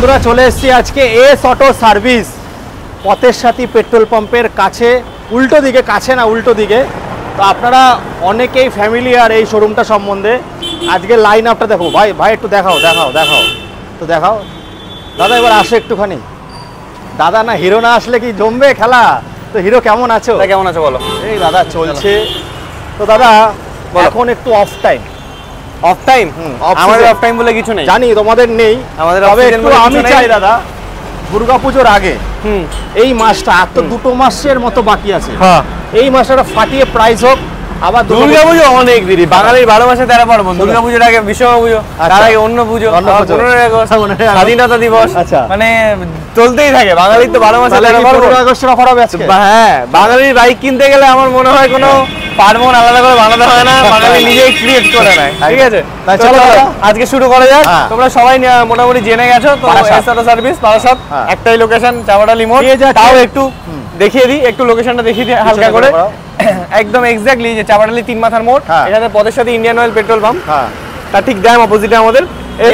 বন্ধুরা চলে এসেছি আজকে এস অটো সার্ভিস পথের সাথী পেট্রোল পাম্পের কাছে, উল্টো দিকে, কাছে না উল্টো দিকে। তো আপনারা অনেকেই ফ্যামিলিয়ার এই শোরুমটা সম্বন্ধে। আজকে লাইন আপটা দেখো ভাই, ভাই একটু দেখাও তো দেখাও দাদা, এবার আসো একটুখানি। দাদা না হিরো না আসলে কি জমবে খেলা? তো হিরো কেমন আছো? কেমন আছো বলো? এই দাদা চলছে। তো দাদা এখন একটু অফ টাইম আমাদের অফ টাইম বলে কিছু নেই, জানি তোমাদের নেই, আমাদের আমি চাই দাদা দুর্গাপুজোর আগে এই মাসটা আর তো 2 মাসের মতো বাকি আছে, এই মাসটা ফাটিয়ে প্রাইস হোক। আবার দুর্গাপুজো অনেক দেরি, বাঙালির 12 মাসে 13 পার্বণ। দুর্গাপুজোর আগে বিশ্বকর্মা পুজো, তার আগে অন্য পুজো, 15 আগস্ট, স্বাধীনতা দিবস, মানে চলতেই থাকে। বাঙালির তো 12 মাসে 13 পার্বণ। 15 আগস্টের অফার হবে আজকে। হ্যাঁ, বাঙালির বাইক কিনতে গেলে আমার মনে হয় কোনো পার্বণ আলাদা করে বানাতে হয় না, বাঙালি নিজেই ক্রিয়েট করে নেয়। ঠিক আছে, চলো আজকে শুরু করা যাক। তোমরা সবাই মোটামুটি জেনে গেছো তো, এস অটো সার্ভিস বারাসাত, একটাই লোকেশন চাপাডালি মোড়। তাও একটু দেখিয়ে দিই, একটু লোকেশনটা দেখিয়ে দিই হালকা করে। একদম এক্স্যাক্টলি যে চাপাডালি 3 মাথার মোড়, এখানে পথের সাথে ইন্ডিয়ান অয়েল পেট্রোল পাম্প, তার ঠিক ডান অপোজিটে আমাদের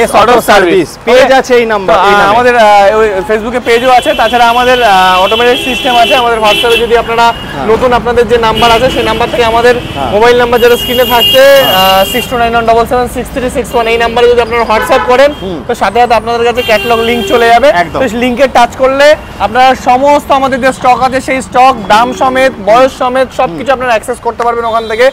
এস অটো সার্ভিস পেজ আছে। এই নাম্বার আমাদের ফেসবুকে পেজও আছে, তাছাড়া আমাদের অটোমেটিক সিস্টেম আছে। আমাদের হোয়াটসঅ্যাপে যদি আপনারা নতুন আপনাদের যে নাম্বার আছে সেই নাম্বার থেকে আমাদের মোবাইল নাম্বার যেটা স্ক্রিনে থাকছে 6291776361, এই নাম্বারে যদি আপনারা হোয়াটসঅ্যাপ করেন তো সাথে সাথে আপনাদের কাছে ক্যাটালগ লিংক চলে যাবে। তো লিংকে টাচ করলে আপনারা সমস্ত আমাদের যে স্টক আছে সেই স্টক, দাম সমেত, বয়স সমেত সবকিছু আপনারা অ্যাক্সেস করতে পারবেন ওখান থেকে।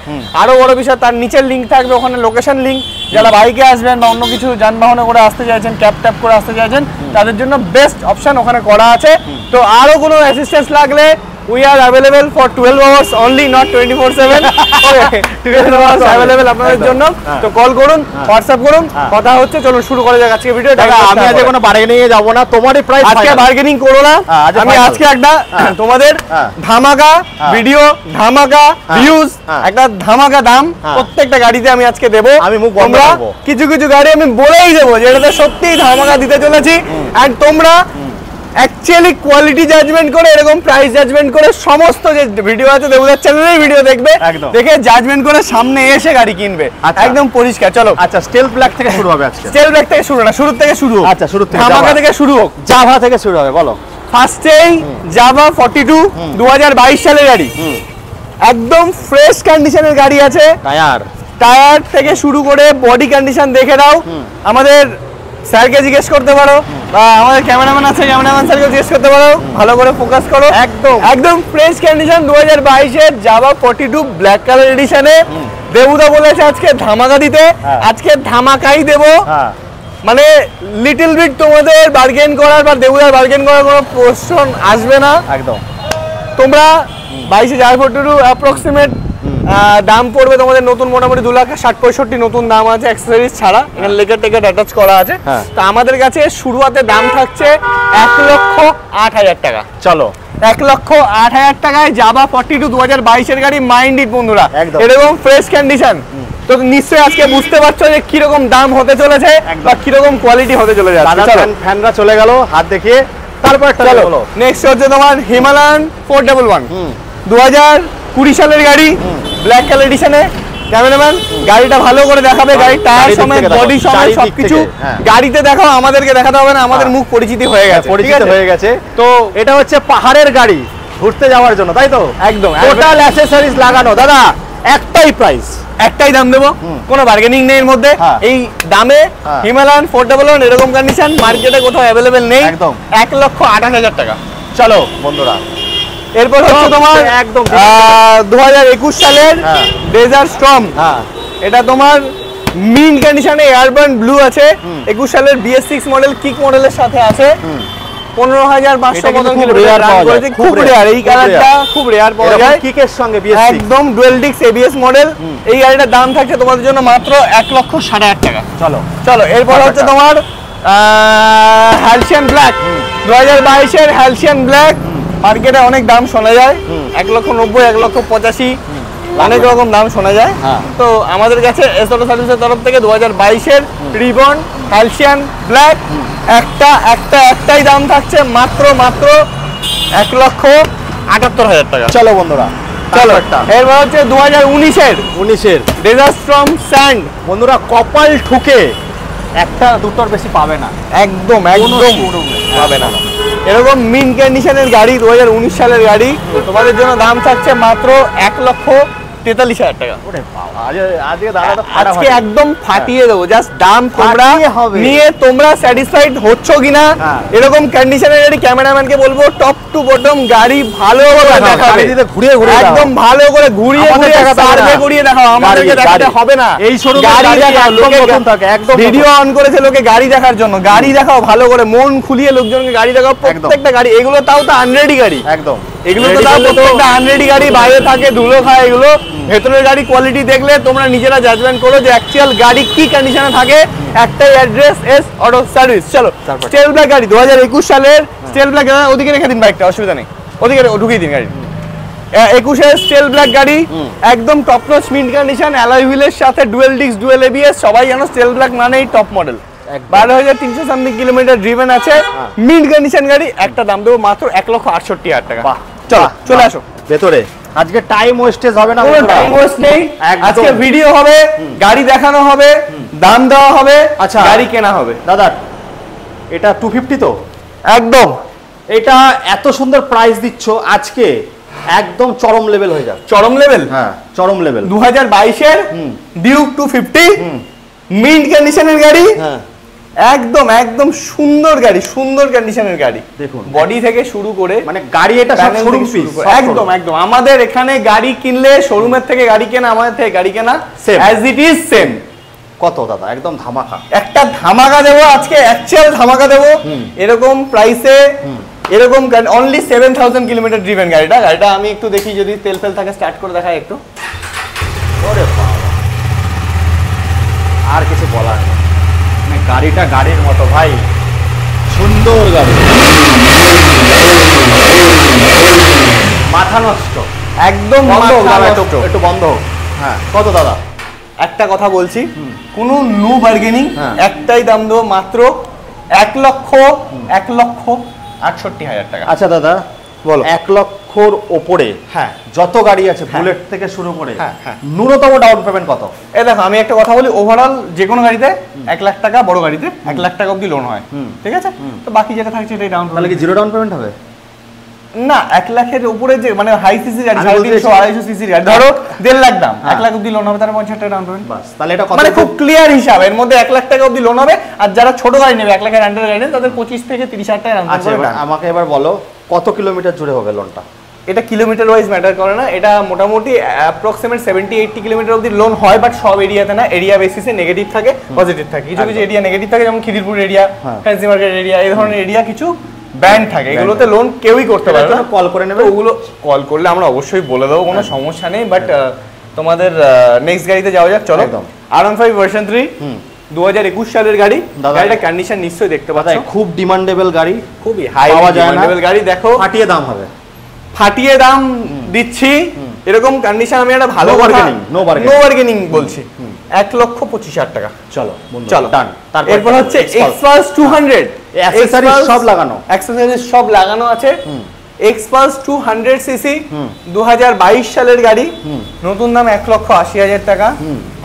আরো বড় বিষয়, তার নিচের লিংক থাকবে, ওখানে লোকেশন লিংক। যারা বাইকে আসবেন বা অন্য কিছু যানবাহনে করে আসতে চাইছেন, ক্যাব ট্যাব করে আসতে চাইছেন, তাদের জন্য বেস্ট অপশন ওখানে করা আছে। তো আরো কোনো অ্যাসিস্ট্যান্স লাগলে we are available for 12 hours only, not 24/7. Okay, 12 hours available আপনাদের জন্য। তো কল করুন, হোয়াটসঅ্যাপ করুন, কথা হচ্ছে। চলুন শুরু করা যাক আজকে ভিডিও। আমি আজকে কোনো বার্গেনিং এ যাব না, তোমারই প্রাইস আজকে বার্গেনিং করো না। আমি আজকে একটা তোমাদের ধামাকা ভিডিও, ধামাকা ভিউজ, একটা ধামাকা দাম প্রত্যেকটা গাড়িতে আমি আজকে দেব। আমি মুখ বন্ধ করব, কিছু কিছু গাড়ি আমি বলেই দেব যেটাতে সত্যিই ধামাকা দিতে চলেছি। আর তোমরা অ্যাকচুয়ালি কোয়ালিটি জাজমেন্ট করে, এরকম প্রাইস জাজমেন্ট করে, সমস্ত যে ভিডিও আছে দেবুদার চ্যানেলের ভিডিও দেখবে, দেখে জাজমেন্ট করে সামনে এসে গাড়ি কিনবে একদম পরিষ্কার। চলো আচ্ছা, স্টেল ব্ল্যাক থেকে শুরু হবে আজকে। স্টেল ব্ল্যাক থেকে শুরু না, শুরু থেকে শুরু হোক। আচ্ছা, শুরু থেকে ধামাকা থেকে শুরু হোক, জাভা থেকে শুরু হবে। বলো। ফার্স্টেই জাভা 42 2022 সালের গাড়ি, একদম ফ্রেশ কন্ডিশনের গাড়ি আছে। টায়ার থেকে শুরু করে বডি কন্ডিশন দেখে দাও। আমাদের স্যারকে জিজ্ঞেস করতে পারো, বা আমাদের ক্যামেরাম্যান আছে, ক্যামেরাম্যান স্যারকে জিজ্ঞেস করতে পারো, ভালো করে ফোকাস করো। একদম ফ্রেশ কন্ডিশন 2022 এর জাভা 42 ব্ল্যাক কালার এডিশনে। দেবুদা বলেছে আজকে ধামাকা দিতে, আজকে ধামাকাই দেব। মানে লিটল বিট তোমাদের বার্গেন করার বা দেবুদার বার্গেন করার কোনো প্রশ্ন আসবে না একদম। তোমরা 22 জাভা 42 অ্যাপ্রক্সিমেট দাম পড়বে তোমাদের নতুন মোটামুটি 2,60,65,000 নতুন দাম আছে, অ্যাক্সেসরিজ ছাড়া। এখানে লেকার টেকার অ্যাটাচ করা আছে। তো আমাদের কাছে শুরুতে দাম থাকছে 1,08,000 টাকা। চলো, 1,08,000 টাকায় জাভা 42 2022 এর গাড়ি। মাইন্ড ইট বন্ধুরা, এরকম ফ্রেশ কন্ডিশন। তো নিশ্চয়ই আজকে বুঝতে পারছো যে কিরকম দাম হতে চলেছে বা কিরকম কোয়ালিটি হতে চলে যাচ্ছে। ফ্যানরা চলে গেল হাত দেখিয়ে, তারপর একটা চলো। নেক্সট হচ্ছে তোমার হিমালয়ান 411 2020 সালের গাড়ি, ব্ল্যাক কালার এডিশনে। ক্যামেরাম্যান গাড়িটা ভালো করে দেখাবে, গাড়ির টায়ার সমেত, বডি সমেত সবকিছু গাড়িতে দেখাও, আমাদেরকে দেখাতে হবে না, আমাদের মুখ পরিচিতি হয়ে গেছে। তো এটা হচ্ছে পাহাড়ের গাড়ি ঘুরতে যাওয়ার জন্য, তাই তো? একদম টোটাল অ্যাকসেসরিজ লাগানো। দাদা একটাই প্রাইস, একটাই দাম দেবো, কোনো বার্গেনিং নেই এর মধ্যে। এই দামে হিমালয়ান 411 এরকম কন্ডিশন মার্কেটে কোথাও অ্যাভেলেবেল নেই। একদম 1,28,000 টাকা। চলো বন্ধুরা, এরপর হচ্ছে তোমার একদম 2021 সালের ডেজার্ট স্টর্ম। এটা তোমার মিন কন্ডিশনে এয়ারবার্ন ব্লু আছে। 21 সালের BS6 মডেল, কিক মডেলের সাথে আছে। 15,500 মতো রান করেছে, খুব রেয়ার। এই কালারটা খুব রেয়ার পাওয়া যায় কিকের সঙ্গে, একদম ডুয়াল ডিস্ক ABS মডেল। এই গাড়িটার দাম থাকছে তোমাদের জন্য মাত্র 1,60,000 টাকা। চলো চলো, এরপর হচ্ছে তোমার হ্যালসিয়ান ব্ল্যাক 2022 এর হ্যালসিয়ান ব্ল্যাক। মার্কেটে অনেক দাম শোনা যায়, 1,90,000 1,85,000 অনেক রকম দাম শোনা যায়। তো আমাদের কাছে এস অটো সার্ভিসের তরফ থেকে 2022 এর রিবন হ্যালসিয়ান ব্ল্যাক একটাই দাম থাকছে মাত্র 1,78,000 টাকা। চলো বন্ধুরা, চলো এরপর হচ্ছে 2019 এর ডেজার্ট স্টর্ম স্যান্ড। বন্ধুরা কপাল ঠুকে একটা দুটোর বেশি পাবে না, একদম একদম পাবে না। এরকম মিন কন্ডিশনের গাড়ি 2019 সালের গাড়ি তোমাদের জন্য দাম থাকছে মাত্র 1,43,000 টাকা। ওরে বাবা, আজকে দাদা তো আজকে একদম ফাটিয়ে দেবো, জাস্ট দাম তোমরা ফাটিয়ে হবে। নিয়ে তোমরা স্যাটিসফাইড হচ্ছ কিনা হ্যাঁ। এরকম কন্ডিশনের গাড়ি ক্যামেরাম্যানকে বলবো টপ টু বটম গাড়ি ভালো করে দেখাবে, গাড়ি দিতে ঘুরিয়ে ঘুরিয়ে একদম ভালো করে ঘুরিয়ে আমাদের ঘুরিয়ে দেখাতে হবে সার্ভে না। করিয়ে দেখাও, আমাদেরকে গাড়ি, দেখাতে গাড়ি। হবে না। এই শোরুমে গাড়ি গাড়ি দেখাও, একদম লোকে নতুন থাকে, একদম ভিডিও অন করেছে লোকে গাড়ি দেখার জন্য, গাড়ি দেখাও ভালো করে, মন খুলিয়ে লোকজনকে গাড়ি দেখাও। প্রত্যেকটা গাড়ি, এগুলো তাও তো আনরেডি গাড়ি, একদম এগুলো তো তাও প্রত্যেকটা আনরেডি গাড়ি, বাইরে থাকে ধুলো খায় এগুলো। ভেতরের গাড়ি কোয়ালিটি দেখলে তোমরা নিজেরা জাজমেন্ট করো যে অ্যাকচুয়াল গাড়ি কি কন্ডিশনে থাকে। একটাই অ্যাড্রেস, এস অটো সার্ভিস। চলো স্টেল ব্ল্যাক গাড়ি 2021 সালের স্টেল ব্ল্যাক, ওদিকে রেখে দিন বাইকটা, অসুবিধা নেই, ওদিকে ঢুকিয়ে দিন গাড়ি। 21 স্টেল ব্ল্যাক গাড়ি, একদম top notch mint condition, alloy হুইলের সাথে ডুয়েল ডিস্ক ডুয়েল এবিএস। সবাই জানো স্টেল ব্ল্যাক মানেই top model. 12,300 something kilometre driven আছে, মিন্ট কন্ডিশন গাড়ি। একটা দাম দেবো মাত্র 1,68,000 টাকা। চলো চলে আসো ভেতরে। আজকে টাইম ওয়েস্টেজ হবে না, কোনো টাইম ওয়েস্ট নেই, আজকে ভিডিও হবে, গাড়ি দেখানো হবে, দাম দেওয়া হবে, আচ্ছা গাড়ি কেনা হবে। দাদা এটা 250 তো একদম এটা এত সুন্দর প্রাইস দিচ্ছ আজকে, একদম চরম লেভেল হয়ে যাবে। চরম লেভেল, হ্যাঁ চরম লেভেল। 2022 এর ডিউক 250 মিন্ট কন্ডিশনের গাড়ি, হ্যাঁ একদম একদম সুন্দর গাড়ি, সুন্দর কন্ডিশনের গাড়ি। দেখুন বডি থেকে শুরু করে মানে গাড়ি এটা সব panel শোরুম থেকে পিস, শুরু করে, একদম একদম। আমাদের এখানে গাড়ি কিনলে শোরুমের থেকে গাড়ি কেনা, আমাদের থেকে গাড়ি কেনা Same. As it is same. কত দাদা একদম ধামাকা, একটা ধামাকা দেবো আজকে, অ্যাকচুয়াল ধামাকা দেবো এরকম প্রাইসে, এরকম অনলি 7,000 কিলোমিটার ড্রিভেন গাড়িটা। গাড়িটা আমি একটু দেখি যদি তেল ফেল থাকে, স্টার্ট করে দেখাই একটু। ওরে বাবা, আর কিছু বলার নেই, মানে গাড়িটা গাড়ির মতো ভাই, সুন্দর গাড়ি, মাথা নষ্ট একদম বন্ধ হোক মাথা দাদা, নষ্ট। একটু বন্ধ হোক। হ্যাঁ কত দাদা? একটা কথা বলছি, কোনো নো বার্গেনিং, হ্যাঁ। একটাই দাম দেবো মাত্র 1,68,000 টাকা। আচ্ছা দাদা বলো। 1 লক্ষর ওপরে হ্যাঁ যত গাড়ি আছে বুলেট থেকে শুরু করে হ্যাঁ, হ্যাঁ। ন্যূনতম ডাউন পেমেন্ট কত? এই দেখো আমি একটা কথা বলি, ওভারঅল যে কোনো গাড়িতে 1 লাখ টাকা, বড় গাড়িতে 1 লাখ টাকা অবধি লোন হয়, ঠিক আছে? তো বাকি যেটা থাকছে এটাই ডাউন তাহলে কি জিরো ডাউন পেমেন্ট হবে? না, 1 লাখের উপরে যে মানে হাই সিসি গাড়ি, আমি বলতে 350 250 সিসির গাড়ি, ধরো 1.5 লাখ দাম, 1 লাখ অবধি লোন হবে, তার 50 টাকা ডাউন পেমেন্ট। বাস, তাহলে এটা কত? মানে খুব ক্লিয়ার হিসাব, এর মধ্যে 1 লাখ টাকা অবধি লোন হবে। আর যারা ছোট গাড়ি নেবে 1 লাখের আন্ডার গাড়ি নেবে, তাদের 25 থেকে 30,000 টাকা ডাউন আচ্ছা পেমেন্ট। আমাকে এবার বলো কত কিলোমিটার জুড়ে হবে লোনটা? এটা কিলোমিটার ওয়াইজ ম্যাটার করে না, এটা মোটামুটি অ্যাপ্রক্সিমেট 70-80 কিলোমিটার অবধি লোন হয়, বাট সব এরিয়াতে না, এরিয়া বেসিসে নেগেটিভ থাকে, পজিটিভ থাকে। কিছু কিছু এরিয়া নেগেটিভ থাকে, যেমন Khidirpur area, fancy market area, এই ধরনের এরিয়া কিছু ব্যান্ড থাকে, এগুলোতে লোন কেউই করতে পারে না। কল করে নেবে, ওগুলো কল করলে আমরা অবশ্যই বলে দেবো, কোনো সমস্যা নেই। বাট তোমাদের নেক্সট গাড়িতে যাওয়া যাক, চলো। একদম। R15 ভার্সন 3 2021 সালের গাড়ি, গাড়িটা কন্ডিশন নিশ্চয়ই দেখতে পাচ্ছ, খুব ডিমান্ডেবল গাড়ি, খুবই হাই পাওয়া যায় না। ডিমান্ডেবল গাড়ি। দেখো ফাটিয়ে দাম হবে, ফাটিয়ে দাম দিচ্ছি, এরকম কন্ডিশন আমি একটা ভালো No bargaining, no bargaining। No bargaining বলছি। 1,25,000 টাকা। চলো চলো ডান। এরপর হচ্ছে Xpulse 200, অ্যাকসেসরিজ সব লাগানো, অ্যাকসেসরিজ সব লাগানো আছে। Xpulse 200 সিসি 2022 সালের গাড়ি, নতুন দাম 1,80,000 টাকা,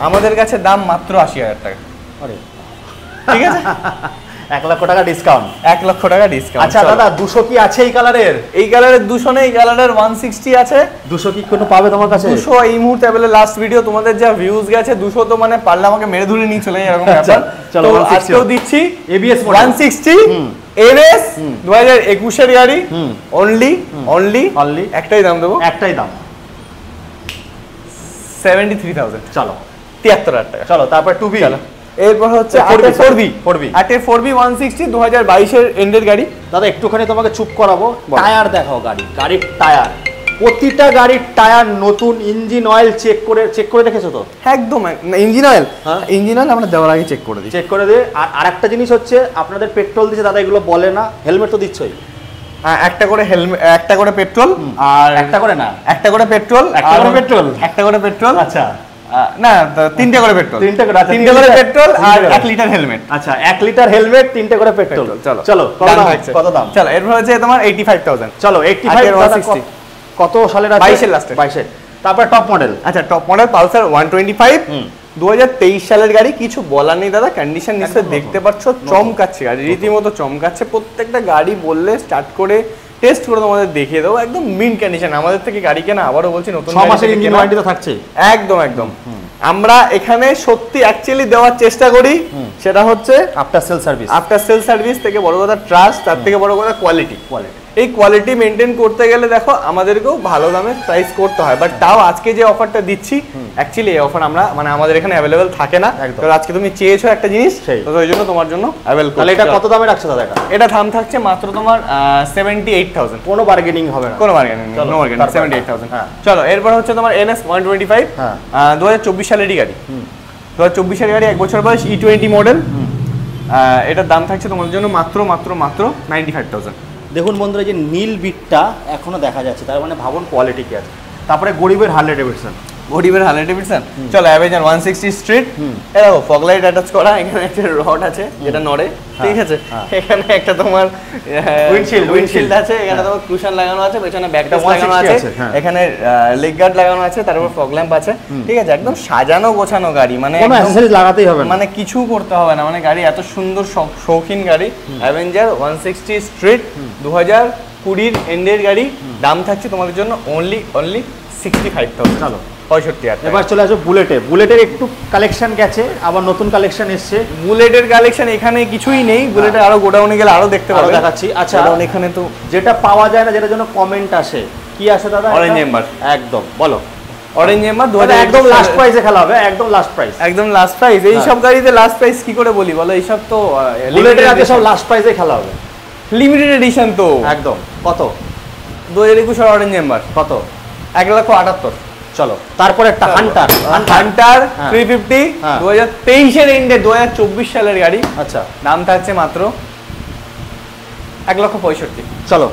আমাদের কাছে দাম মাত্র 80,000 টাকা। আরে ঠিক আছে, 1 লক্ষ টাকা ডিসকাউন্ট, 1 লক্ষ টাকা ডিসকাউন্ট। আচ্ছা দাদা 200 কি আছে এই কালারের? এই কালারের 200 নেই, এই কালারের 160 আছে। 200 কি কোনো পাবে তোমার কাছে? 200 এই মুহূর্তে অ্যাভেলেবল, লাস্ট ভিডিও তোমাদের যা ভিউজ গেছে 200 তো মানে পারলে আমাকে মেরে ধরে নিয়ে চলে যায় এরকম ব্যাপার। চলো, তো 160 আজকেও দিচ্ছি ABS 160 NS 2021 এর গাড়ি, অনলি একটাই দাম দেবো, একটাই দাম 73,000। চলো 73,000 টাকা। চলো তারপর 2B, চলো এরপর হচ্ছে 4B 4B 160 2022 এর এন্ডের গাড়ি। দাদা একটুখানি তোমাকে চুপ করাবো, টায়ার দেখাও, গাড়ির টায়ার, প্রতিটা গাড়ির টায়ার নতুন, ইঞ্জিন অয়েল চেক করে দেখেছো তো? একদম ইঞ্জিন অয়েল, আমরা দেওয়ার আগে চেক করে দিই, চেক করে দিয়ে। আর আরেকটা জিনিস হচ্ছে আপনাদের পেট্রোল দিচ্ছে দাদা, এগুলো বলে না, হেলমেট তো দিচ্ছই। একটা করে হেলমেট, একটা করে পেট্রোল, আর একটা করে না, একটা করে পেট্রোল, একটা করে পেট্রোল, একটা করে পেট্রোল। আচ্ছা না 3টে করে পেট্রোল, 3টে করে, আচ্ছা 3টে করে পেট্রোল আর 1 লিটার হেলমেট। আচ্ছা 1 লিটার হেলমেট, 3টে করে পেট্রোল। চলো কত দাম? চলো এরপর হচ্ছে তোমার 85,000। চলো 85 কত সালের আছে? 22 এর লাস্টে, 22 এর। তারপর টপ মডেল, আচ্ছা টপ মডেল পালসার 125 2023 সালের গাড়ি, কিছু বলার নেই দাদা। কন্ডিশন নিশ্চয়ই দেখতে পাচ্ছ, চমকাচ্ছে গাড়ি, রীতিমতো চমকাচ্ছে। প্রত্যেকটা গাড়ি বললে স্টার্ট করে টেস্ট করে তোমাদের দেখিয়ে দেবো, একদম মিন কন্ডিশন। আমাদের থেকে গাড়ি কেনা, আবারও বলছি, নতুন 6 মাসের ইঞ্জিন ওয়ারেন্টি তো থাকছে। একদম একদম। আমরা এখানে সত্যি অ্যাকচুয়ালি দেওয়ার চেষ্টা করি, সেটা হচ্ছে after sale service. After sale service থেকে বড় কথা ট্রাস্ট, তার থেকে বড় কথা কোয়ালিটি। এই কোয়ালিটি মেনটেন করতে গেলে দেখো আমাদেরকেও ভালো দামে প্রাইস করতে হয়, বাট তাও আজকে যে অফারটা দিচ্ছি, অ্যাকচুয়ালি এই অফার আমরা মানে আমাদের এখানে অ্যাভেলেবেল থাকে না। কারণ আজকে তুমি চেয়েছো একটা জিনিস, তো ওই জন্য তোমার জন্য অ্যাভেলেবল। তাহলে এটা কত দামে রাখছো দাদা? এটা দাম থাকছে মাত্র তোমার 78,000। কোনো বার্গেনিং হবে না, কোনো বার্গেনিং, নো বার্গেনিং, 78,000। চলো এরপর হচ্ছে তোমার NS 125, 2024 সালেরই গাড়ি। 2024 সালের গাড়ি, 1 বছর বয়স, E20 মডেল। এটার দাম থাকছে তোমাদের জন্য মাত্র মাত্র মাত্র 95,000। দেখুন বন্ধুরা, যে নীল বিটটা এখনো দেখা যাচ্ছে, তার মানে ভাবুন কোয়ালিটি কি আছে। তারপরে গরিবের হার্লে ডেভিডসন, গরিবের হার্লে ডেভিডসন। চলো অ্যাভেঞ্জার 160 স্ট্রিট, এটা ফগ লাইট অ্যাটাচ করা, এখানে একটা রড আছে যেটা নড়ে, ঠিক আছে। এখানে একটা তোমার উইন্ডশিল্ড আছে, এখানে তোমার ক্রুশন লাগানো আছে, পেছনে ব্যাকডাস লাগানো আছে, এখানে লেগ গার্ড লাগানো আছে, তারপর ফগ ল্যাম্প আছে, ঠিক আছে। একদম সাজানো গোছানো গাড়ি, মানে কোনো অ্যাকসেসরিজ লাগাতেই হবে না, মানে কিছু করতে হবে না, মানে গাড়ি এত সুন্দর, শৌখিন গাড়ি। অ্যাভেঞ্জার 160 স্ট্রিট, 2020 এন্ডের গাড়ি। দাম থাকছে তোমাদের জন্য অনলি 65,000। চলো 65,000। এবার চলে আসো বুলেটে। বুলেটের একটু কালেকশন গেছে, আবার নতুন কালেকশন এসছে। বুলেটের কালেকশন এখানে কিছুই নেই, বুলেটের আরো গোডাউনে গেলে আরো দেখতে পাবে, দেখাচ্ছি। আচ্ছা, এখানে তো যেটা পাওয়া যায় না, যেটার জন্য কমেন্ট আসে, কি আসে দাদা? Orange amber. একদম বলো, অরেঞ্জ এম্বার 2000, একদম লাস্ট প্রাইসে খেলা হবে, একদম লাস্ট প্রাইস, একদম লাস্ট প্রাইস। এই সব গাড়িতে লাস্ট প্রাইস কি করে বলি বলো? এই সব তো বুলেটের আগে সব লাস্ট প্রাইসে খেলা হবে, লিমিটেড এডিশন তো একদম। কত? 2021 এর অরেঞ্জ এম্বার কত? 1,78,000। চলো তারপরে একটা হান্টার, হান্টার 350, 2023 এর এন্ডে 2024 সালের গাড়ি। আচ্ছা, দাম থাকছে মাত্র 1,65,000। চলো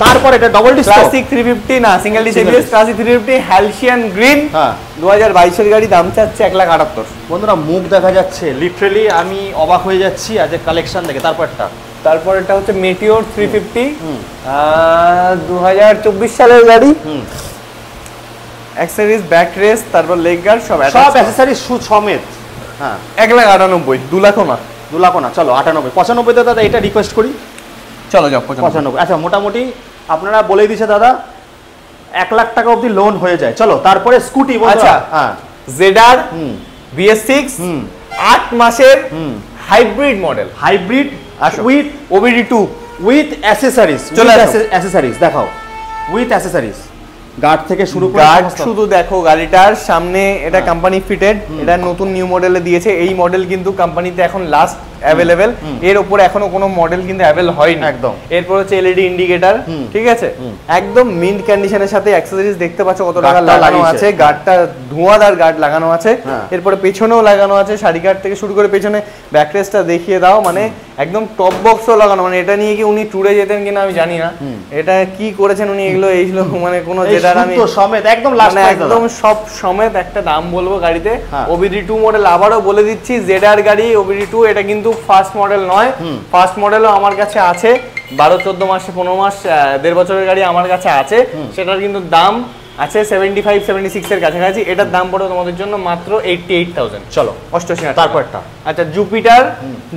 তারপরে এটা ডবল ডিস্ক ক্লাসিক 350, না single disc ABS classic 350 Halcyon green, 2022 এর গাড়ি। দাম চাচ্ছে 1,78,000। বন্ধুরা মুখ দেখা যাচ্ছে, লিটারালি আমি অবাক হয়ে যাচ্ছি আজ কালেকশন দেখে। তারপর এটা হচ্ছে মেটিওর 350, 2024 সালের গাড়ি। অ্যাক্সেসরিজ, ব্যাক রেস, তারপর লেগ গার্ড, সব অ্যাক্সেসরিজ সুদ সমেত। 1,98,000, 2 লাখ না, 2 লাখ না। চলো 98, 95 দাদা এটা রিকোয়েস্ট করি। চলো যাও 95। আচ্ছা, মোটামুটি আপনারা বলে দিচ্ছে দাদা 1 লাখ টাকা অবধি লোন হয়ে যায়। চলো তারপরে স্কুটি। আচ্ছা, জেডার BS6, 8 মাসের hybrid model, hybrid with OBD2, with accessories. চলো অ্যাসেসরিজ দেখাও, উইথ অ্যাসেসরিজ, গার্ড থেকে শুরু করে গার্ড শুধু দেখো গাড়িটার সামনে। এটা কোম্পানি ফিটেড, এটা নতুন নিউ মডেলে দিয়েছে। এই মডেল কিন্তু কোম্পানিতে এখন লাস্ট অ্যাভেলেবেল, এর উপরে এখনো কোনো মডেল কিন্তু অ্যাভেল হয়নি একদম। এরপর হচ্ছে LED ইন্ডিকেটর, ঠিক আছে, একদম মিন্ট কন্ডিশনের সাথে। অ্যাক্সেসরিজ দেখতে পাচ্ছ কত টাকা লাগানো আছে, গার্ডটা ধোঁয়াদার গার্ড লাগানো আছে, এরপরে পেছনেও লাগানো আছে, সারি গার্ড থেকে শুরু করে পেছনে ব্যাকরেসটা দেখিয়ে দাও, মানে একদম টপ বক্সও লাগানো। মানে এটা নিয়ে কি উনি ট্যুরে যেতেন কিনা আমি জানি না, এটা কি করেছেন উনি এগুলো এইগুলো, মানে কোনো যেটার আমি সমেত একদম লাস্ট একদম সব সমেত একটা দাম বলবো গাড়িতে। OBD2 মডেল, আবারও বলে দিচ্ছি, জেডার গাড়ি OBD2, এটা কিন্তু ফার্স্ট মডেল নয়, ফার্স্ট মডেলও আমার কাছে আছে, 12-14 মাসে 15 মাস 1.5 বছরের গাড়ি আমার কাছে আছে। সেটার কিন্তু দাম আছে 75-76 এর কাছাকাছি। এটার দাম পড়ে তোমাদের জন্য মাত্র 88,000। চলো 88,000। তারপরটা আচ্ছা,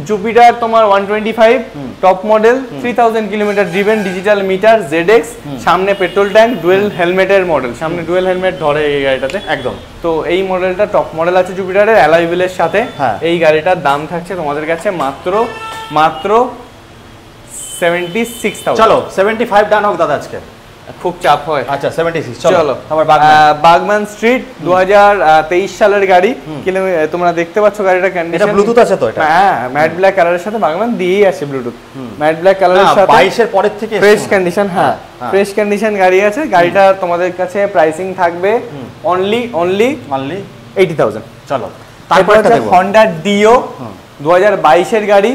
জুপিটার তোমার 125 top model, 3000 kilometre driven, digital meter, ZX, সামনে পেট্রোল ট্যাঙ্ক, ডুয়েল হেলমেটের মডেল, সামনে ডুয়েল হেলমেট ধরে এই গাড়িটাতে একদম। তো এই মডেলটা টপ মডেল আছে জুপিটারের, অ্যালয় হুইলের সাথে। এই গাড়িটার দাম থাকছে তোমাদের কাছে মাত্র 76,000। চলো 75 ডান হোক দাদা, আজকে খুব চাপ হয়। আচ্ছা 76। চলো বাগম্যান স্ট্রিট 2023 সালের গাড়ি। তোমরা দেখতে পাচ্ছ গাড়িটা কন্ডিশন, এটা ব্লুটুথ আছে তো? এটা হ্যাঁ, ম্যাট ব্ল্যাক কালারের সাথে বাগম্যান দিয়েই আছে ব্লুটুথ, ম্যাট ব্ল্যাক কালারের সাথে। 22 এর পরের থেকে ফ্রেশ কন্ডিশন, হ্যাঁ ফ্রেশ কন্ডিশন গাড়ি আছে। গাড়িটা তোমাদের কাছে প্রাইসিং থাকবে অনলি 80,000। চলো তারপর একটা হন্ডা ডিও 2022 এর গাড়ি।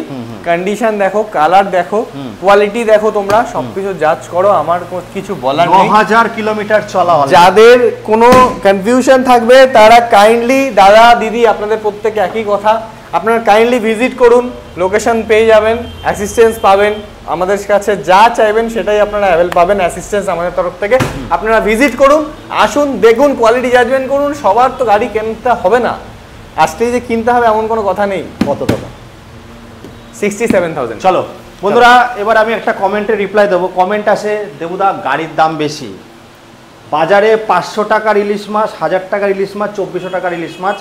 কন্ডিশন দেখো, কালার দেখো, কোয়ালিটি দেখো, তোমরা সবকিছু জাজ করো, আমার কিছু বলার নেই। 9000 কিলোমিটার চলা। যাদের কোনো কনফিউশন থাকবে তারা কাইন্ডলি, দাদা দিদি আপনাদের প্রত্যেকে একই কথা, আপনারা কাইন্ডলি ভিজিট করুন, লোকেশন পেয়ে যাবেন, অ্যাসিস্ট্যান্স পাবেন, আমাদের কাছে যা চাইবেন সেটাই আপনারা অ্যাভেল পাবেন, অ্যাসিস্ট্যান্স আমাদের তরফ থেকে। আপনারা ভিজিট করুন, আসুন, দেখুন, কোয়ালিটি জাজমেন্ট করুন। সবার তো গাড়ি কিনতে হবে না, আসলেই যে কিনতে হবে এমন কোনো কথা নেই। কত টাকা? 67,000। চলো বন্ধুরা, এবার আমি একটা কমেন্টে রিপ্লাই দেবো। কমেন্ট আসে, দেবুদা গাড়ির দাম বেশি, বাজারে 500 টাকার ইলিশ মাছ, 1000 টাকার ইলিশ মাছ, 2400 টাকার ইলিশ মাছ,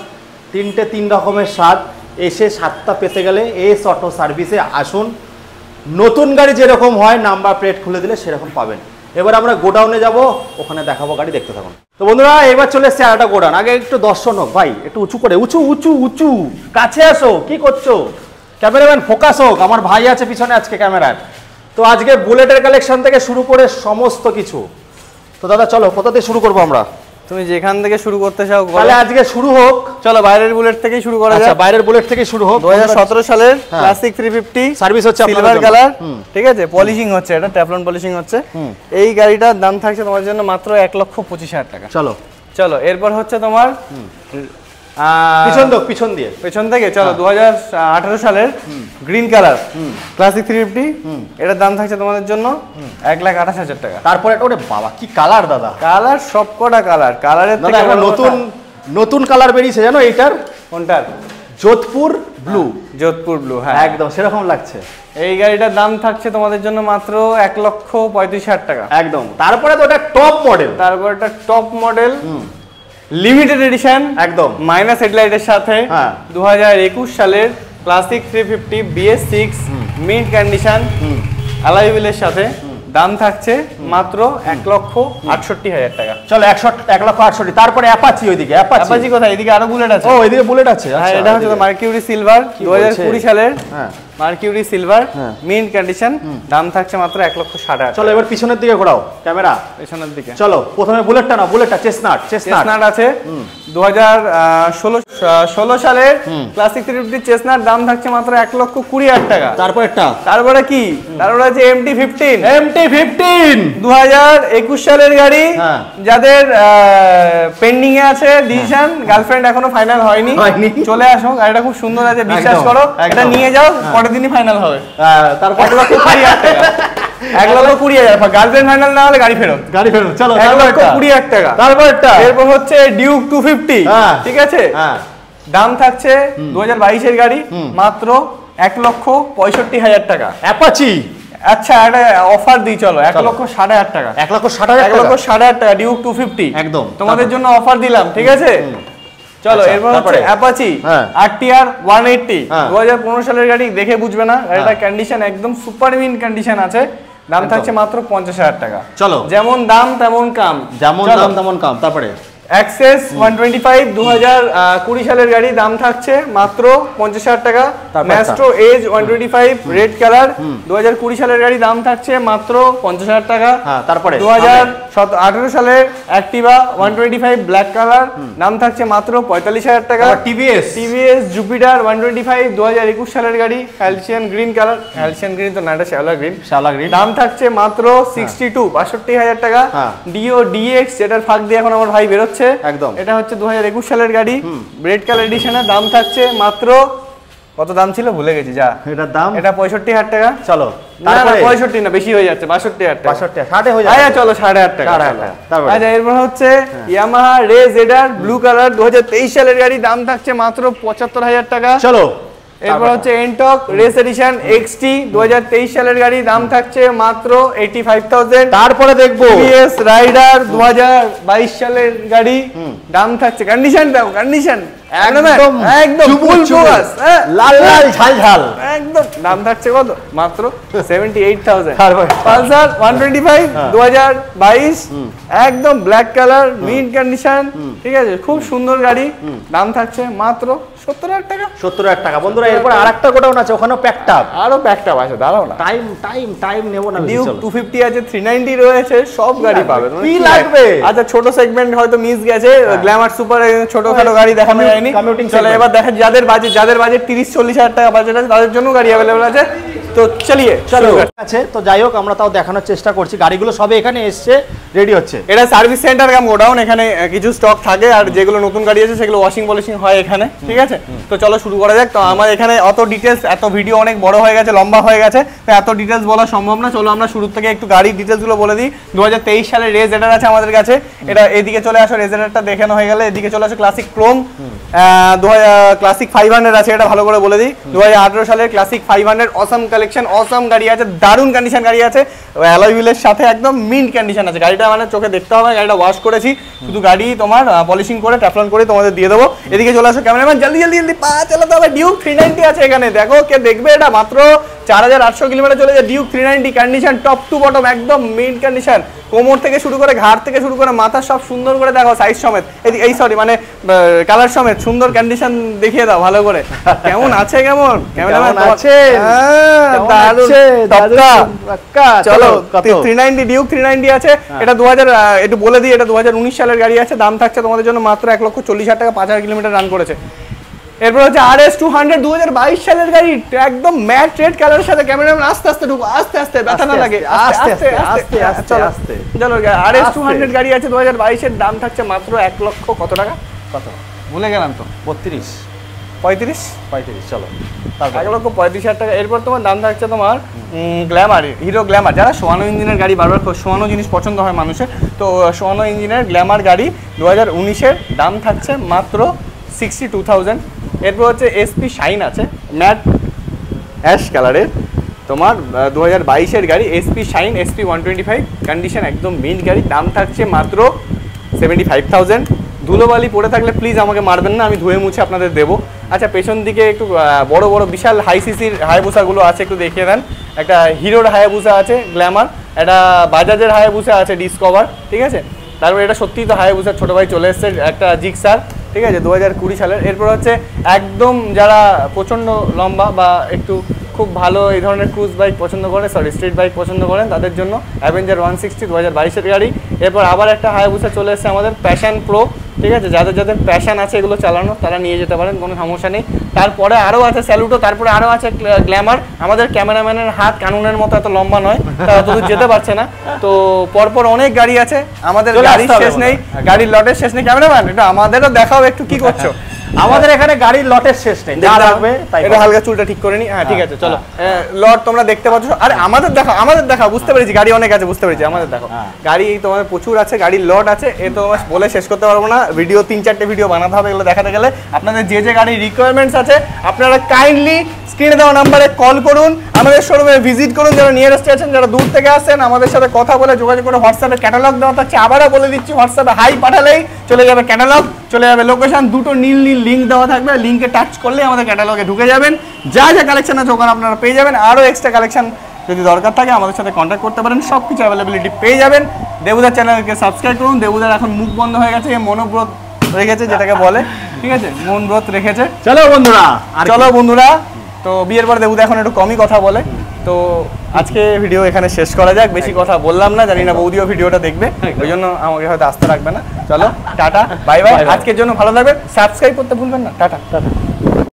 তিনটে 3 রকমের স্বাদ। এসে স্বাদটা পেতে গেলে এস অটো সার্ভিসে আসুন। নতুন গাড়ি যেরকম হয় নাম্বার প্লেট খুলে দিলে সেরকম পাবেন। এবার আমরা গোডাউনে যাব, ওখানে দেখাবো গাড়ি, দেখতে থাকুন। তো বন্ধুরা এবার চলে এসছে আরেকটা গোডাউন। আগে একটু দর্শন হোক ভাই, একটু উঁচু করে, উঁচু উঁচু উঁচু, কাছে আসো, কি করছো? ক্যামেরাম্যান ফোকাস হোক, আমার ভাই আছে পিছনে আজকে ক্যামেরার। তো আজকে বুলেটের কালেকশন থেকে শুরু করে সমস্ত কিছু। তো দাদা চলো, কোথা থেকে শুরু করবো আমরা? তুমি যেখান থেকে শুরু করতে চাও তাহলে আজকে শুরু হোক। চলো বাইরের বুলেট থেকেই শুরু করা আচ্ছা, যাক। বাইরের বুলেট থেকে শুরু হোক। 2017 সালের ক্লাসিক 350 সার্ভিস হচ্ছে সিলভার কালার, ঠিক আছে, পলিশিং হচ্ছে, এটা টেফলন পলিশিং হচ্ছে। এই গাড়িটার দাম থাকছে তোমার জন্য মাত্র 1,25,000 টাকা। চলো চলো এরপর হচ্ছে তোমার পিছন দিয়ে পেছন থেকে চলো 2018 সালের গ্রিন কালার ক্লাসিক 350, এটার দাম থাকছে তোমাদের জন্য 1,28,000 টাকা। তারপরে ওরে বাবা কি কালার দাদা, কালার সবকটা কালার, কালারের থেকে নতুন কালার বেরিয়েছে জানো এইটার? কোনটার? যোধপুর ব্লু। যোধপুর ব্লু, হ্যাঁ একদম সেরকম লাগছে। এই গাড়িটার দাম থাকছে তোমাদের জন্য মাত্র 1,35,000 টাকা। একদম। তারপরে তো ওটা টপ মডেল, তারপর এটা টপ মডেল লিমিটেড এডিশন, একদম মাইনাস হেডলাইটের সাথে 2021 সালের classic 350 BS6 mint condition alloy হুইলের সাথে দাম থাকছে মাত্র 1,68,000 টাকা। চলো 1,68,000। তারপরে অ্যাপাচি, ওইদিকে অ্যাপাচি কোথায়? এদিকে আরো বুলেট আছে। ও এদিকে বুলেট আছে। হ্যাঁ, এটা হচ্ছে মার্কিউরি সিলভার 2020 সালের মার্কিউরি সিলভার মিন্ট কন্ডিশন, দাম থাকছে মাত্র 1,60,000। চলো এবার পিছনের দিকে ঘোরাও ক্যামেরা, পেছনের দিকে। চলো প্রথমে বুলেটটা না, বুলেটটা চেস্টনাট আছে 2016 সালের ক্লাসিক 350 চেস্টনাট, দাম থাকছে মাত্র 1,20,000 টাকা। তারপরে কি? তারপরে আছে MT-15 2021 সালের গাড়ি, যাদের পেন্ডিং এ আছে ডিসিশন, গার্লফ্রেন্ড এখনো ফাইনাল হয়নি, চলে আসো, গাড়িটা খুব সুন্দর আছে, বিশ্বাস করো, এটা নিয়ে যাও, পরের দিনই ফাইনাল হবে। তারপর 1,20,000 টাকা, 1,20,000। গার্লফ্রেন্ড ফাইনাল না হলে গাড়ি ফেরত। চলো 1,20,000 টাকা। এরপর হচ্ছে ডিউক 250, ঠিক আছে, দাম থাকছে 2022 এর গাড়ি, মাত্র 1,65,000 টাকা। অ্যাপাচি, আচ্ছা একটা অফার দিই, চলো 1,60,000 টাকা। 1,60,000 টাকা ডিউক 250 একদম তোমাদের জন্য অফার দিলাম, ঠিক আছে। চলো এরপর হচ্ছে অ্যাপাচি RTR 180 2015 সালের গাড়ি, দেখে বুঝবে না, গাড়িটা কন্ডিশন একদম সুপার মিন্ট কন্ডিশন আছে, দাম থাকছে মাত্র 50,000 টাকা। চলো যেমন দাম তেমন কাম, তারপরে অ্যাক্সেস 125 2020 সালের গাড়ি, দাম থাকছে মাত্র 50,000 টাকা। ম্যাস্ট্রো এজ 125 রেড কালার 2020 সালের গাড়ি, দাম থাকছে মাত্র 50,000 টাকা। তারপরে 2018 সালের অ্যাক্টিভা 125 ব্ল্যাক কালার, দাম থাকছে মাত্র 45,000 টাকা। টিভিএস জুপিটার 125 2021 সালের গাড়ি, হ্যালসিয়ান গ্রিন কালার, হ্যালসিয়ান গ্রিন তো না, এটা শ্যাওলা গ্রিন, দাম থাকছে মাত্র 62,000 টাকা। ডিও DX, যেটার ফাঁক দিয়ে এখন আমার ভাই বেরোচ্ছে, একদম, এটা হচ্ছে 2021 সালের গাড়ি, রেড কালার এডিশনের, দাম থাকছে মাত্র, কত দাম ছিল ভুলে গেছি, যা এটার দাম, এটা 65,000 টাকা। চলো তারপরে 65 না, বেশি হয়ে যাচ্ছে, 62,000 টাকা, 60 হয়ে যাচ্ছে, আচ্ছা চলো 60,000 টাকা। আচ্ছা এরপর হচ্ছে ইয়ামাহা রে জেডার ব্লু কালার 2023 সালের গাড়ি, দাম থাকছে মাত্র 75,000 টাকা। চলো এরপর হচ্ছে এনটক রেস এডিশন XT 2023 সালের গাড়ি, দাম থাকছে মাত্র 85,000। তারপরে দেখবো টিভিএস রাইডার 2022 সালের গাড়ি, দাম থাকছে, কন্ডিশন দাও, কন্ডিশন একদম ফুল ফোকাস, লাল লাল ঝাল ঝাল, একদম, দাম থাকছে কত? মাত্র 78,000। পালসার 125 2022 একদম ব্ল্যাক কালার মিন্ট কন্ডিশন, ঠিক আছে, খুব সুন্দর গাড়ি, দাম থাকছে মাত্র 70,000 টাকা। 70,000 টাকা। বন্ধুরা এরপর আরেকটা গোডাউন আছে, ওখানেও প্যাকটাপ, আরো প্যাকটাপ আছে, দাঁড়াও না, টাইম নেব না। ডিউক 250 আছে, 390 রয়েছে, সব গাড়ি পাবে। কি লাগবে? আচ্ছা ছোট সেগমেন্ট হয়তো মিস গেছে, গ্ল্যামার সুপার ছোটখাটো গাড়ি দেখানো যায়নি। চলো এবার দেখা যাদের বাজেট 30-40,000 টাকা বাজেট আছে, তাদের জন্য গাড়ি অ্যাভেলেবল আছে। তো চলিয়ে চলো আছে। তো যাই হোক আমরা তাও দেখানোর চেষ্টা করছি, গাড়িগুলো সবে এখানে এসছে, রেডি হচ্ছে। এটা সার্ভিস সেন্টার কাম গোডাউন, এখানে কিছু স্টক থাকে আর যেগুলো নতুন গাড়ি আছে সেগুলো ওয়াশিং পলিশিং হয় এখানে, ঠিক আছে। তো চলো শুরু করা যাক। তো আমার এখানে অত ডিটেলস, এত ভিডিও অনেক বড় হয়ে গেছে, লম্বা হয়ে গেছে, তো এত ডিটেলস বলা সম্ভব না। চলো আমরা শুরু থেকে একটু গাড়ির ডিটেলসগুলো বলে দিই। 2023 সালের রেজ এটার আছে আমাদের কাছে। এটা এদিকে চলে আসো, রেজ এটারটা দেখানো হয়ে গেলে এদিকে চলে আসো ক্লাসিক ক্রোম। ক্লাসিক 500 আছে, এটা ভালো করে বলে দিই। 2018 সালের ক্লাসিক 500 অসাম কালেকশন, অসাম গাড়ি আছে, দারুণ কন্ডিশন গাড়ি আছে, অ্যালয় হুইলের সাথে একদম মিন্ট কন্ডিশন আছে। গাড়িটা মানে চোখে দেখতে হবে, গাড়িটা ওয়াশ করেছি, শুধু গাড়ি তোমার পলিশিং করে ট্যাফলন করে তোমাদের দিয়ে দেবো। এদিকে চলে আসো ক্যামেরাম্যান, জলদি জলদি জলদি পা চালাতে হবে। ডিউক 390 আছে এখানে, দেখো কে দেখবে, এটা মাত্র 4800 কিলোমিটার চলে যায়। Duke 390 condition top to bottom একদম মিন্ট কন্ডিশন, কোমর থেকে শুরু করে ঘাট থেকে শুরু করে মাথা সব সুন্দর করে দেখো, সাইজ সমেত, এই সরি মানে কালার সমেত সুন্দর কন্ডিশন দেখিয়ে দাও ভালো করে। কেমন আছে, কেমন ক্যামেরাম্যান আছে? চলো 390 ডিউক 390 আছে। এটা 2000 একটু বলে দিই, এটা 2019 সালের গাড়ি আছে। দাম থাকছে তোমাদের জন্য মাত্র 1,40,000 টাকা, 5000 কিলোমিটার রান করেছে। এরপর হচ্ছে RS200 2022 সালের গাড়ি, একদম ম্যাট রেড কালারের সাথে। ক্যামেরাম্যান আস্তে আস্তে ঢুকো, আস্তে আস্তে, ব্যথা না লাগে, আস্তে আস্তে আস্তে আস্তে। চলো RS200 গাড়ি আছে 2022 এর, দাম থাকছে মাত্র 1 লক্ষ কত টাকা, কত ভুলে গেলাম তো, 35 চলো 1,35,000 টাকা। এরপর তোমার দাম থাকছে তোমার গ্ল্যামার, হিরো গ্ল্যামার। যারা সোয়ানো ইঞ্জিনের গাড়ি, বারবার সোয়ানো জিনিস পছন্দ হয় মানুষের, তো সোয়ানো ইঞ্জিনের গ্ল্যামার গাড়ি 2019-এর, দাম থাকছে মাত্র 62,000। এরপর হচ্ছে SP শাইন আছে, ম্যাট অ্যাশ কালারের, তোমার 2022-এর গাড়ি SP শাইন SP 125 কন্ডিশন একদম মিন্ট গাড়ি, দাম থাকছে মাত্র 75,000। ধুলোবালি পড়ে থাকলে প্লিজ আমাকে মারবেন না, আমি ধুয়ে মুছে আপনাদের দেবো। আচ্ছা, পেছন দিকে একটু বড় বড় বিশাল হাই সিসির হায়াবুসাগুলো আছে, একটু দেখিয়ে দেন। একটা হিরোর হায়াবুসা আছে গ্ল্যামার, একটা বাজাজের হায়াবুসা আছে ডিসকভার, ঠিক আছে। তারপরে এটা সত্যিই তো হায়াবুসার ছোটো ভাই চলে এসছে, একটা জিক্সার, ঠিক আছে, 2020 সালের। এরপর হচ্ছে একদম যারা প্রচণ্ড লম্বা বা একটু খুব ভালো এই ধরনের ক্রুজ বাইক পছন্দ করেন, স্ট্রিট বাইক পছন্দ করেন, তাদের জন্য অ্যাভেঞ্জার 160 2022-এর গাড়ি। এরপর আবার একটা হায়াবুসা চলে এসেছে আমাদের, প্যাশন প্রো, ঠিক আছে। যাদের যাদের প্যাশন আছে এগুলো চালানো, তারা নিয়ে যেতে পারেন, কোনো সমস্যা নেই। তারপরে আরও আছে স্যালুটো, তারপরে আরও আছে গ্ল্যামার। আমাদের ক্যামেরাম্যানের হাত কানুনের মতো এত লম্বা নয়, তারা অতদূর যেতে পারছে না। তো পরপর অনেক গাড়ি আছে, আমাদের গাড়ির শেষ নেই, গাড়ির লটের শেষ নেই। ক্যামেরাম্যান এটা আমাদেরও দেখাও একটু, কি করছো? আমাদের এখানে গাড়ির লটের শেষ নেই, যা লাগবে তাই। এটা হালকা চুলটা ঠিক করে নি, হ্যাঁ ঠিক আছে। চলো লট তোমরা দেখতে পাচ্ছ, আরে আমাদের দেখাও, বুঝতে পেরেছি গাড়ি অনেক আছে, বুঝতে পেরেছি। আমাদের দেখো গাড়ি তোমাদের প্রচুর আছে, গাড়ির লট আছে, এ তো বলে শেষ করতে পারবো না, ভিডিও 3-4টে ভিডিও বানাতে হবে এগুলো দেখাতে গেলে। আপনাদের যে যে গাড়ির রিকোয়ারমেন্টস আছে আপনারা কাইন্ডলি স্ক্রিনে দেওয়া নাম্বারে কল করুন, আমাদের শোরুমে ভিজিট করুন। যারা নিয়ারেস্ট আছেন, যারা দূর থেকে আসছেন, আমাদের সাথে কথা বলে যোগাযোগ করে হোয়াটসঅ্যাপে ক্যাটালগ দেওয়া থাকছে, আবারও বলে দিচ্ছি, হোয়াটসঅ্যাপে হাই পাঠালেই চলে যাবে ক্যাটালগ, চলে যাবে লোকেশন, দুটো নীল নীল লিঙ্ক দেওয়া থাকবে, লিঙ্কে টাচ করলে আমাদের ক্যাটালগে ঢুকে যাবেন। যা যা কালেকশন আছে ওখানে আপনারা পেয়ে যাবেন। আরও এক্সট্রা কালেকশন যদি দরকার থাকে আমাদের সাথে কন্ট্যাক্ট করতে পারেন, সব কিছু অ্যাভেলেবিলিটি পেয়ে যাবেন। দেবুদার চ্যানেলকে সাবস্ক্রাইব করুন। দেবুদার এখন মুখ বন্ধ হয়ে গেছে, মনোব্রত রেখেছে যেটাকে বলে, ঠিক আছে, মন ব্রত রেখেছে। চলো বন্ধুরা, তো বিয়ের পর দেবুদা এখন একটু কমই কথা বলে। তো আজকে ভিডিও এখানে শেষ করা যাক, বেশি কথা বললাম না, জানি না বৌদিও ভিডিওটা দেখবে, ওই জন্য আমাকে হয়তো আসতে রাখবে না। চলো টাটা, বাই বাই, আজকের জন্য ভালো থাকবেন, সাবস্ক্রাইব করতে ভুলবেন না, টাটা।